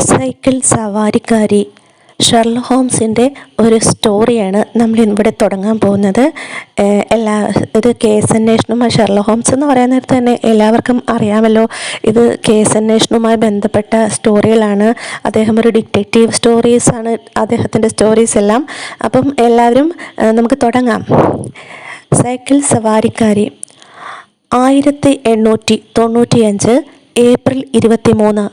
Cycle സവാരിക്കാരി Sherlock ഹോംസിൻ്റെ ഒരു സ്റ്റോറിയാണ് നമ്മളിവിടെ തുടങ്ങാൻ പോകുന്നത്. ഇത് കേസ് അന്വേഷണവുമായി ഷെർലക് ഹോംസ് എന്ന് പറയാൻ നേരത്തെ തന്നെ എല്ലാവർക്കും അറിയാമല്ലോ. ഇത് കേസ് അന്വേഷണവുമായി ബന്ധപ്പെട്ട സ്റ്റോറികളാണ്. അദ്ദേഹം ഒരു ഡിറ്റക്റ്റീവ് സ്റ്റോറീസാണ് അദ്ദേഹത്തിൻ്റെ സ്റ്റോറീസ് എല്ലാം. അപ്പം എല്ലാവരും നമുക്ക് തുടങ്ങാം. സൈക്കിൾ സവാരിക്കാരി 1895 ഏപ്രിൽ 23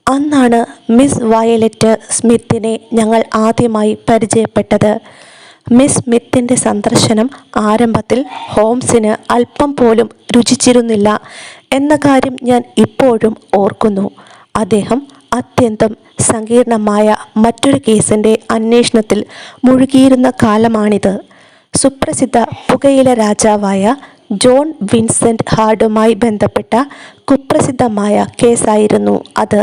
അന്നാണ് മിസ് വയലറ്റ് സ്മിത്തിനെ ഞങ്ങൾ ആദ്യമായി പരിചയപ്പെട്ടത്. മിസ് സ്മിത്തിൻ്റെ സന്ദർശനം ആരംഭത്തിൽ ഹോംസിന് അല്പം പോലും രുചിച്ചിരുന്നില്ല എന്ന കാര്യം ഞാൻ ഇപ്പോഴും ഓർക്കുന്നു. അദ്ദേഹം അത്യന്തം സങ്കീർണമായ മറ്റൊരു കേസിൻ്റെ അന്വേഷണത്തിൽ മുഴുകിയിരുന്ന കാലമാണിത്. സുപ്രസിദ്ധ പുകയില രാജാവായ ജോൺ വിൻസെൻ്റ് ഹാർഡുമായി ബന്ധപ്പെട്ട കുപ്രസിദ്ധമായ കേസായിരുന്നു അത്.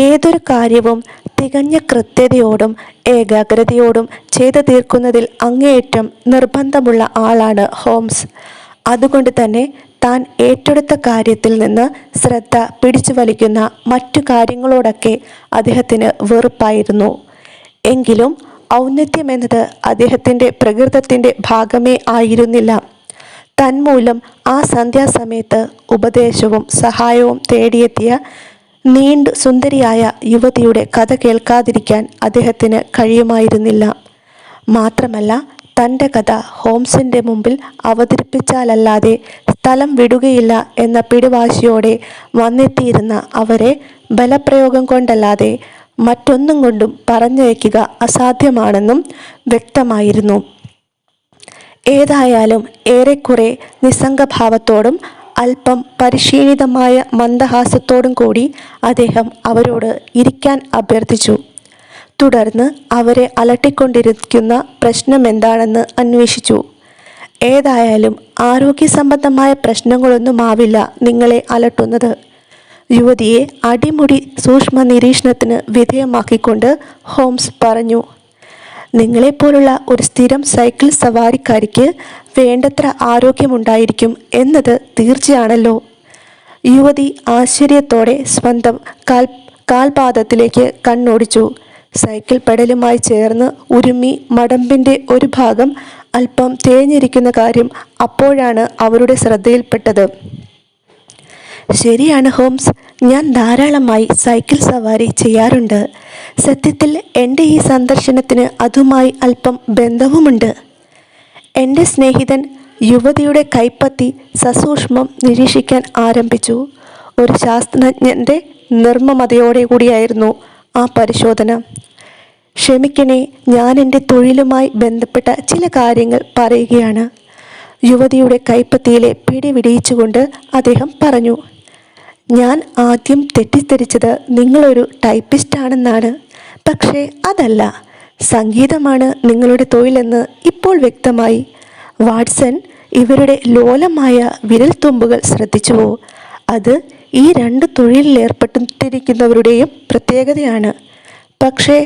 ഏതൊരു കാര്യവും തികഞ്ഞ കൃത്യതയോടും ഏകാഗ്രതയോടും ചെയ്തു തീർക്കുന്നതിൽ അങ്ങേയറ്റം നിർബന്ധമുള്ള ആളാണ് ഹോംസ്. അതുകൊണ്ട് തന്നെ താൻ ഏറ്റെടുത്ത കാര്യത്തിൽ നിന്ന് ശ്രദ്ധ പിടിച്ചു വലിക്കുന്ന മറ്റു കാര്യങ്ങളോടൊക്കെ അദ്ദേഹത്തിന് വെറുപ്പായിരുന്നു. എങ്കിലും ഔന്നത്യം അദ്ദേഹത്തിൻ്റെ പ്രകൃതത്തിൻ്റെ ഭാഗമേ ആയിരുന്നില്ല. തന്മൂലം ആ സന്ധ്യാസമയത്ത് ഉപദേശവും സഹായവും തേടിയെത്തിയ നീണ്ടു സുന്ദരിയായ യുവതിയുടെ കഥ കേൾക്കാതിരിക്കാൻ അദ്ദേഹത്തിന് കഴിയുമായിരുന്നില്ല. മാത്രമല്ല, തൻ്റെ കഥ ഹോംസിൻ്റെ മുമ്പിൽ അവതരിപ്പിച്ചാലല്ലാതെ സ്ഥലം വിടുകയില്ല എന്ന പിടിവാശിയോടെ വന്നെത്തിയിരുന്ന അവരെ ബലപ്രയോഗം കൊണ്ടല്ലാതെ മറ്റൊന്നും കൊണ്ടും പറഞ്ഞയക്കുക അസാധ്യമാണെന്നും വ്യക്തമായിരുന്നു. ഏതായാലും ഏറെക്കുറെ നിസ്സംഗഭാവത്തോടും അല്പം പരിശീലിതമായ മന്ദഹാസത്തോടും കൂടി അദ്ദേഹം അവരോട് ഇരിക്കാൻ അഭ്യർത്ഥിച്ചു. തുടർന്ന് അവരെ അലട്ടിക്കൊണ്ടിരിക്കുന്ന പ്രശ്നമെന്താണെന്ന് അന്വേഷിച്ചു. ഏതായാലും ആരോഗ്യ സംബന്ധമായ പ്രശ്നങ്ങളൊന്നുമാവില്ല നിങ്ങളെ അലട്ടുന്നത്, യുവതിയെ അടിമുടി സൂക്ഷ്മ നിരീക്ഷണത്തിന് വിധേയമാക്കിക്കൊണ്ട് ഹോംസ് പറഞ്ഞു. നിങ്ങളെപ്പോലുള്ള ഒരു സ്ഥിരം സൈക്കിൾ സവാരിക്കാരിക്ക് വേണ്ടത്ര ആരോഗ്യമുണ്ടായിരിക്കും എന്നത് തീർച്ചയാണല്ലോ. യുവതി ആശ്ചര്യത്തോടെ സ്വന്തം കാൽപാദത്തിലേക്ക് കണ്ണോടിച്ചു. സൈക്കിൾ പെഡലുമായി ചേർന്ന് ഉരുമ്മി മടമ്പിൻ്റെ ഒരു ഭാഗം അല്പം തേഞ്ഞിരിക്കുന്ന കാര്യം അപ്പോഴാണ് അവരുടെ ശ്രദ്ധയിൽപ്പെട്ടത്. ശരിയാണ് ഹോംസ്, ഞാൻ ധാരാളമായി സൈക്കിൾ സവാരി ചെയ്യാറുണ്ട്. സത്യത്തിൽ എൻ്റെ ഈ സന്ദർശനത്തിന് അതുമായി അല്പം ബന്ധവുമുണ്ട്. എൻ്റെ സ്നേഹിതൻ യുവതിയുടെ കൈപ്പത്തി സസൂക്ഷ്മം നിരീക്ഷിക്കാൻ ആരംഭിച്ചു. ഒരു ശാസ്ത്രജ്ഞൻ്റെ നിർമ്മമതയോടെ കൂടിയായിരുന്നു ആ പരിശോധന. ക്ഷമിക്കണേ, ഞാൻ എൻ്റെ തൊഴിലുമായി ബന്ധപ്പെട്ട ചില കാര്യങ്ങൾ പറയുകയാണ്. യുവതിയുടെ കൈപ്പത്തിയിലെ പിടി വിടിയിച്ചുകൊണ്ട് അദ്ദേഹം പറഞ്ഞു. ഞാൻ ആദ്യം തെറ്റിദ്ധരിച്ചത് നിങ്ങളൊരു ടൈപ്പിസ്റ്റാണെന്നാണ്. പക്ഷേ അതല്ല, സംഗീതമാണ് നിങ്ങളുടെ തൊഴിലെന്ന് ഇപ്പോൾ വ്യക്തമായി. വാട്സൺ, ഇവരുടെ ലോലമായ വിരൽത്തുമ്പുകൾ ശ്രദ്ധിച്ചുവോ? അത് ഈ രണ്ട് തൊഴിലിലേർപ്പെട്ടിരിക്കുന്നവരുടെയും പ്രത്യേകതയാണ്. പക്ഷേ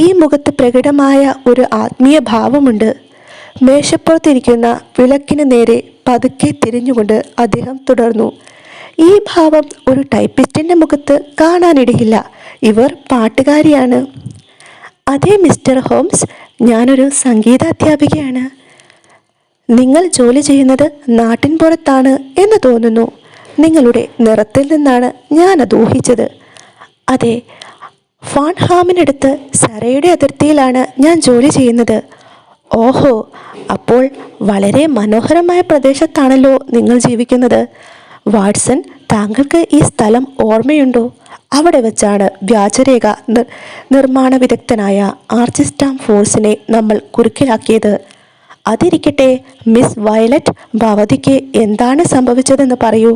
ഈ മുഖത്ത് പ്രകടമായ ഒരു ആത്മീയ ഭാവമുണ്ട്. മേശപ്പുറത്തിരിക്കുന്ന വിളക്കിന് നേരെ പതുക്കെ തിരിഞ്ഞുകൊണ്ട് അദ്ദേഹം തുടർന്നു. ഈ ഭാവം ഒരു ടൈപ്പിസ്റ്റിൻ്റെ മുഖത്ത് കാണാനിടയില്ല. ഇവർ പാട്ടുകാരിയാണ്. അതെ മിസ്റ്റർ ഹോംസ്, ഞാനൊരു സംഗീതാധ്യാപികയാണ്. നിങ്ങൾ ജോലി ചെയ്യുന്നത് നാട്ടിൻ പുറത്താണ് എന്ന് തോന്നുന്നു. നിങ്ങളുടെ നിറത്തിൽ നിന്നാണ് ഞാനത് ഊഹിച്ചത്. അതെ, ഫാൺഹാമിനടുത്ത് സരയുടെ അതിർത്തിയിലാണ് ഞാൻ ജോലി ചെയ്യുന്നത്. ഓഹോ, അപ്പോൾ വളരെ മനോഹരമായ പ്രദേശത്താണല്ലോ നിങ്ങൾ ജീവിക്കുന്നത്. വാട്സൺ, താങ്കൾക്ക് ഈ സ്ഥലം ഓർമ്മയുണ്ടോ? അവിടെ വെച്ചാണ് വ്യാജരേഖ നിർമ്മാണ വിദഗ്ധനായ ആർച്ചിസ്റ്റാം ഫോഴ്സിനെ നമ്മൾ കുരുക്കിലാക്കിയത്. അതിരിക്കട്ടെ, മിസ് വയലറ്റ്, ഭവതിക്ക് എന്താണ് സംഭവിച്ചതെന്ന് പറയൂ.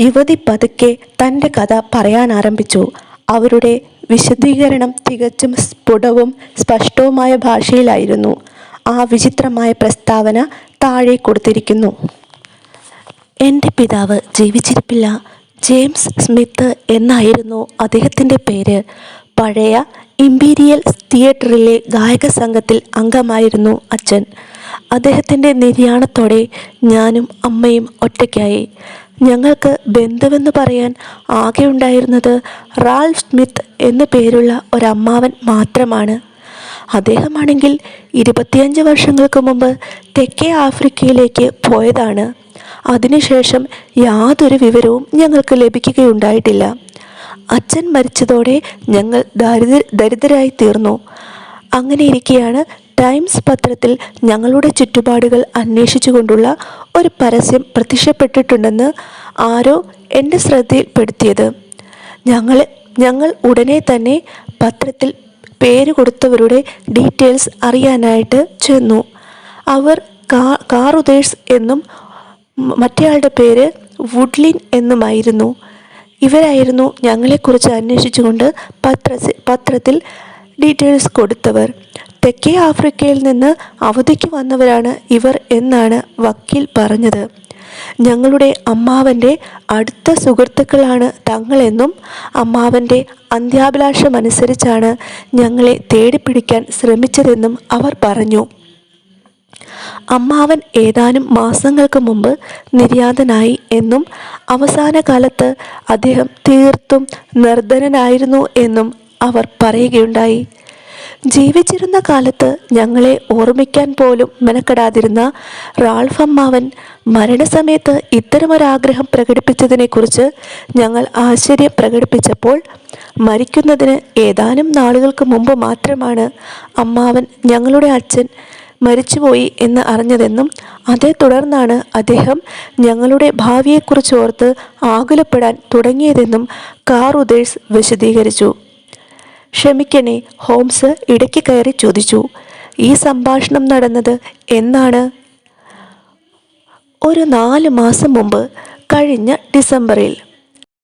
യുവതി പതുക്കെ തൻ്റെ കഥ പറയാൻ ആരംഭിച്ചു. അവരുടെ വിശദീകരണം തികച്ചും സ്ഫുടവും സ്പഷ്ടവുമായ ഭാഷയിലായിരുന്നു. ആ വിചിത്രമായ പ്രസ്താവന താഴെ കൊടുത്തിരിക്കുന്നു. എൻ്റെ പിതാവ് ജീവിച്ചിരിപ്പില്ല. ജെയിംസ് സ്മിത്ത് എന്നായിരുന്നു അദ്ദേഹത്തിൻ്റെ പേര്. പഴയ ഇമ്പീരിയൽ തിയേറ്ററിലെ ഗായക സംഘത്തിൽ അംഗമായിരുന്നു അച്ഛൻ. അദ്ദേഹത്തിൻ്റെ നിര്യാണത്തോടെ ഞാനും അമ്മയും ഒറ്റയ്ക്കായി. ഞങ്ങൾക്ക് ബന്ധുവെന്ന് പറയാൻ ആകെ ഉണ്ടായിരുന്നത് റാൾഫ് സ്മിത്ത് എന്നു പേരുള്ള ഒരമ്മാവൻ മാത്രമാണ്. അദ്ദേഹമാണെങ്കിൽ 25 വർഷങ്ങൾക്ക് മുമ്പ് തെക്കേ ആഫ്രിക്കയിലേക്ക് പോയതാണ്. അതിനുശേഷം യാതൊരു വിവരവും ഞങ്ങൾക്ക് ലഭിക്കുകയുണ്ടായിട്ടില്ല. അച്ഛൻ മരിച്ചതോടെ ഞങ്ങൾ ദരിദ്രരായി തീർന്നു. അങ്ങനെയിരിക്കെയാണ് ടൈംസ് പത്രത്തിൽ ഞങ്ങളുടെ ചുറ്റുപാടുകൾ അന്വേഷിച്ചുകൊണ്ടുള്ള ഒരു പരസ്യം പ്രത്യക്ഷപ്പെട്ടിട്ടുണ്ടെന്ന് ആരോ എൻ്റെ ശ്രദ്ധയിൽപ്പെടുത്തിയത്. ഞങ്ങൾ ഉടനെ തന്നെ പത്രത്തിൽ പേര് കൊടുത്തവരുടെ ഡീറ്റെയിൽസ് അറിയാനായിട്ട് ചെന്നു. അവർ കാറുദേഴ്സ് എന്നും മറ്റേയാളുടെ പേര് വുഡ്ലിൻ എന്നുമായിരുന്നു. ഇവരായിരുന്നു ഞങ്ങളെക്കുറിച്ച് അന്വേഷിച്ചുകൊണ്ട് പത്രത്തിൽ ഡീറ്റെയിൽസ് കൊടുത്തവർ. തെക്കേ ആഫ്രിക്കയിൽ നിന്ന് അവധിക്ക് വന്നവരാണ് ഇവർ എന്നാണ് വക്കീൽ പറഞ്ഞത്. ഞങ്ങളുടെ അമ്മാവൻ്റെ അടുത്ത സുഹൃത്തുക്കളാണ് തങ്ങളെന്നും അമ്മാവൻ്റെ അന്ത്യാഭിലാഷമനുസരിച്ചാണ് ഞങ്ങളെ തേടിപ്പിടിക്കാൻ ശ്രമിച്ചതെന്നും അവർ പറഞ്ഞു. അമ്മാവൻ ഏതാനും മാസങ്ങൾക്ക് മുമ്പ് നിര്യാതനായി എന്നും അവസാന കാലത്ത് അദ്ദേഹം തീർത്തും നിർധനനായിരുന്നു എന്നും അവർ പറയുകയുണ്ടായി. ജീവിച്ചിരുന്ന കാലത്ത് ഞങ്ങളെ ഓർമ്മിക്കാൻ പോലും മെനക്കെടാതിരുന്ന റാൾഫ് അമ്മാവൻ മരണസമയത്ത് ഇത്തരമൊരാഗ്രഹം പ്രകടിപ്പിച്ചതിനെക്കുറിച്ച് ഞങ്ങൾ ആശ്ചര്യം പ്രകടിപ്പിച്ചപ്പോൾ മരിക്കുന്നതിന് ഏതാനും നാളുകൾക്ക് മുമ്പ് മാത്രമാണ് അമ്മാവൻ ഞങ്ങളുടെ അച്ഛൻ മരിച്ചുപോയി എന്ന് അറിഞ്ഞതെന്നും അതേ തുടർന്നാണ് അദ്ദേഹം ഞങ്ങളുടെ ഭാവിയെക്കുറിച്ച് ഓർത്ത് ആകുലപ്പെടാൻ തുടങ്ങിയതെന്നും കാറുദേഴ്സ് വിശദീകരിച്ചു. ക്ഷമിക്കണേ, ഹോംസ് ഇടയ്ക്ക് കയറി ചോദിച്ചു. ഈ സംഭാഷണം നടന്നത് എന്നാണ്? ഒരു 4 മാസം മുമ്പ്, കഴിഞ്ഞ ഡിസംബറിൽ.